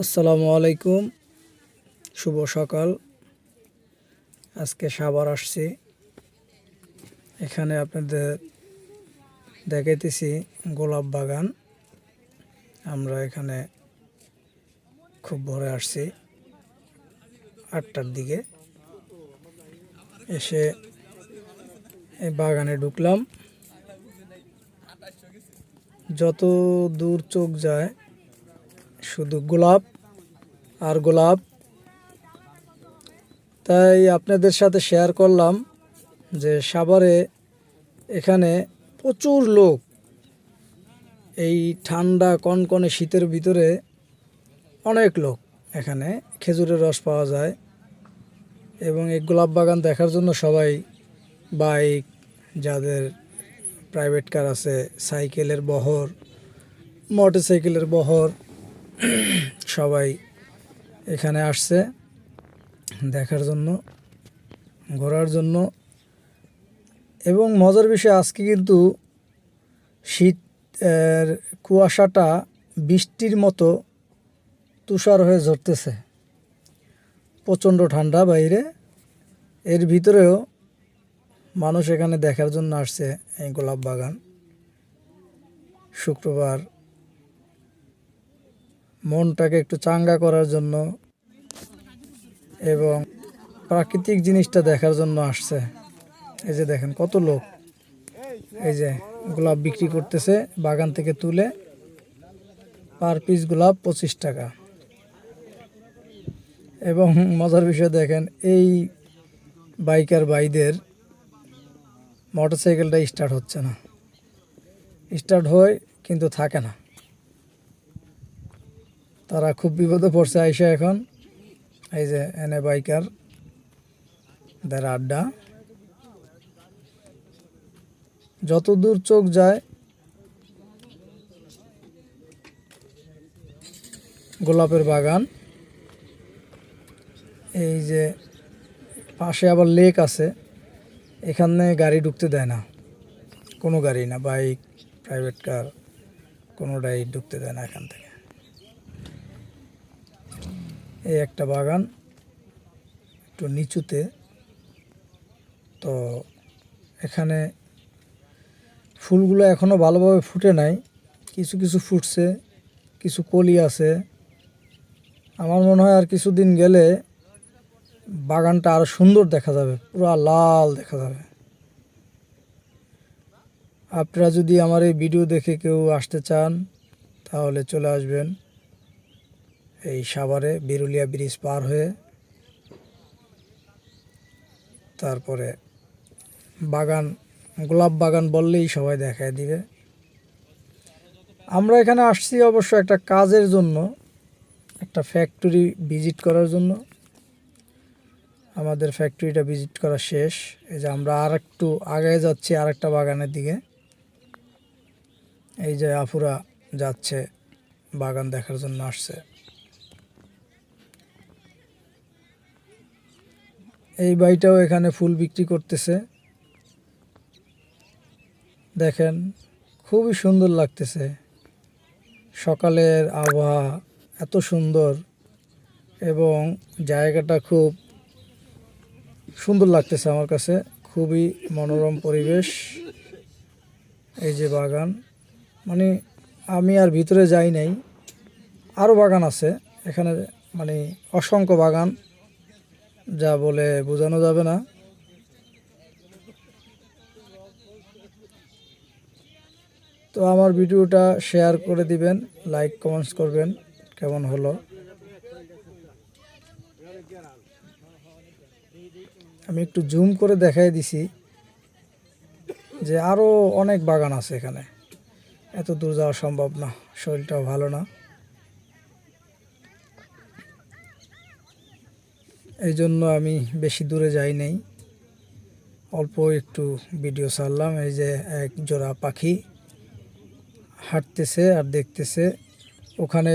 আসসালামু আলাইকুম, শুভ সকাল। আজকে সাভার আসছি। এখানে আপনাদের দেখাইতেছি গোলাপ বাগান। আমরা এখানে খুব ভোরে আসছি, 8টার দিকে এসে এই বাগানে ঢুকলাম। যত দূর চোখ যায় শুধু গোলাপ আর গোলাপ। তাই আপনাদের সাথে শেয়ার করলাম যে সাভারে এখানে প্রচুর লোক এই ঠান্ডা কনকনে শীতের ভিতরে অনেক লোক এখানে খেজুরের রস পাওয়া যায় এবং এই গোলাপ বাগান দেখার জন্য সবাই বাইক, যাদের প্রাইভেট কার আছে, সাইকেলের বহর, মোটরসাইকেলের বহর সবাই এখানে আসছে দেখার জন্য, ঘোরার জন্য। এবং মজার বিষয়, আজকে কিন্তু শীতের কুয়াশাটা বৃষ্টির মতো তুষার হয়ে ঝরতেছে। প্রচণ্ড ঠান্ডা বাইরে, এর ভিতরেও মানুষ এখানে দেখার জন্য আসছে এই গোলাপ বাগান। শুক্রবার মনটাকে একটু চাঙ্গা করার জন্য এবং প্রাকৃতিক জিনিসটা দেখার জন্য আসছে। এই যে দেখেন কত লোক, এই যে গোলাপ বিক্রি করতেছে বাগান থেকে তুলে। পার পিস গোলাপ 25 টাকা। এবং মজার বিষয় দেখেন, এই বাইকার ভাইদের মোটরসাইকেলটা স্টার্ট হচ্ছে না, স্টার্ট হয় কিন্তু থাকে না। তারা খুব বিপদে পড়ছে আইসা এখন। এই যে এনে বাইকার দের আড্ডা। যত দূর চোখ যায় গোলাপের বাগান। এই যে পাশে আবার লেক আছে, এখানে গাড়ি ঢুকতে দেয় না, কোনো গাড়ি না, বাইক, প্রাইভেট কার কোনোটাই ঢুকতে দেয় না এখান থেকে। এই একটা বাগান একটু নিচুতে, তো এখানে ফুলগুলো এখনও ভালোভাবে ফুটে নাই, কিছু কিছু ফুটছে, কিছু কলি আছে। আমার মনে হয় আর কিছুদিন গেলে বাগানটা আরও সুন্দর দেখা যাবে, পুরো লাল দেখা যাবে। আপনারা যদি আমার এই ভিডিও দেখে কেউ আসতে চান তাহলে চলে আসবেন এই সাভারে বিরুলিয়া ব্রিজ পার হয়ে। তারপরে বাগান, গোলাপ বাগান বললেই সবাই দেখায় দিবে। আমরা এখানে আসছি অবশ্য একটা কাজের জন্য, একটা ফ্যাক্টরি ভিজিট করার জন্য। আমাদের ফ্যাক্টরিটা ভিজিট করা শেষ। এই যে আমরা আর একটু আগে যাচ্ছি আর একটা বাগানের দিকে। এই যে আপুরা যাচ্ছে, বাগান দেখার জন্য আসছে। এই ভাইটাও এখানে ফুল বিক্রি করতেছে। দেখেন খুবই সুন্দর লাগতেছে, সকালের আবহাওয়া এত সুন্দর এবং জায়গাটা খুব সুন্দর লাগতেছে আমার কাছে, খুবই মনোরম পরিবেশ। এই যে বাগান, মানে আমি আর ভিতরে যাই নাই, আরও বাগান আছে এখানে, মানে অসংখ্য বাগান, যা বলে বোঝানো যাবে না। তো আমার ভিডিওটা শেয়ার করে দিবেন, লাইক কমেন্টস করবেন কেমন হলো। আমি একটু জুম করে দেখাই দিছি যে আরও অনেক বাগান আছে এখানে, এত দূর যাওয়া সম্ভব না, শরীরটাও ভালো না, এই জন্য আমি বেশি দূরে যাই নাই, অল্প একটু ভিডিও ছাড়লাম। এই যে এক জোড়া পাখি হাঁটতেছে আর দেখতেছে। ওখানে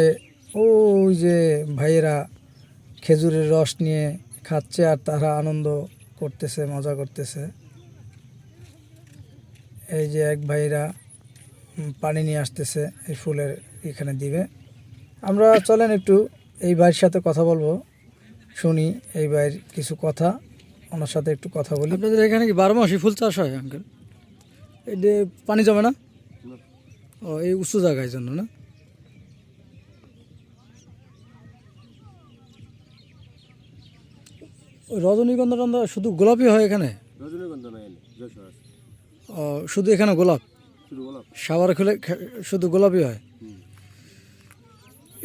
ওই যে ভাইয়েরা খেজুরের রস নিয়ে খাচ্ছে আর তারা আনন্দ করতেছে, মজা করতেছে। এই যে এক ভাইরা পানি নিয়ে আসতেছে, এই ফুলের এখানে দিবে। আমরা চলেন একটু এই ভাইয়ের সাথে কথা বলবো, শুনি এই ভাইয়ের কিছু কথা, ওনার সাথে একটু কথা বলি। আপনাদের এখানে কি 12 মাসই ফুল চাষ হয় আঙ্কেল? এই যে পানি জমে না? ও, এই উঁচু জায়গায় জন্য না? ওই রজনীগন্ধা টন্ধা শুধু গোলাপি হয় এখানে? রজনীগন্ধা নাই এনে যশোর আছে ও, শুধু এখানে গোলাপ? শুধু গোলাপ। সাবার খুলে শুধু গোলাপি হয়?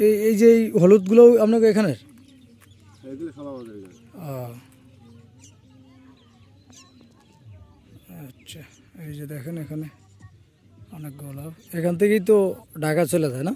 এই এই যে এই হলুদগুলোও আপনাকে এখানের? এগুলো সব আমাদের এখানে। ও, আচ্ছা। এই যে দেখেন এখানে অনেক গোলাপ, এখান থেকেই তো ঢাকা চলে যায় না?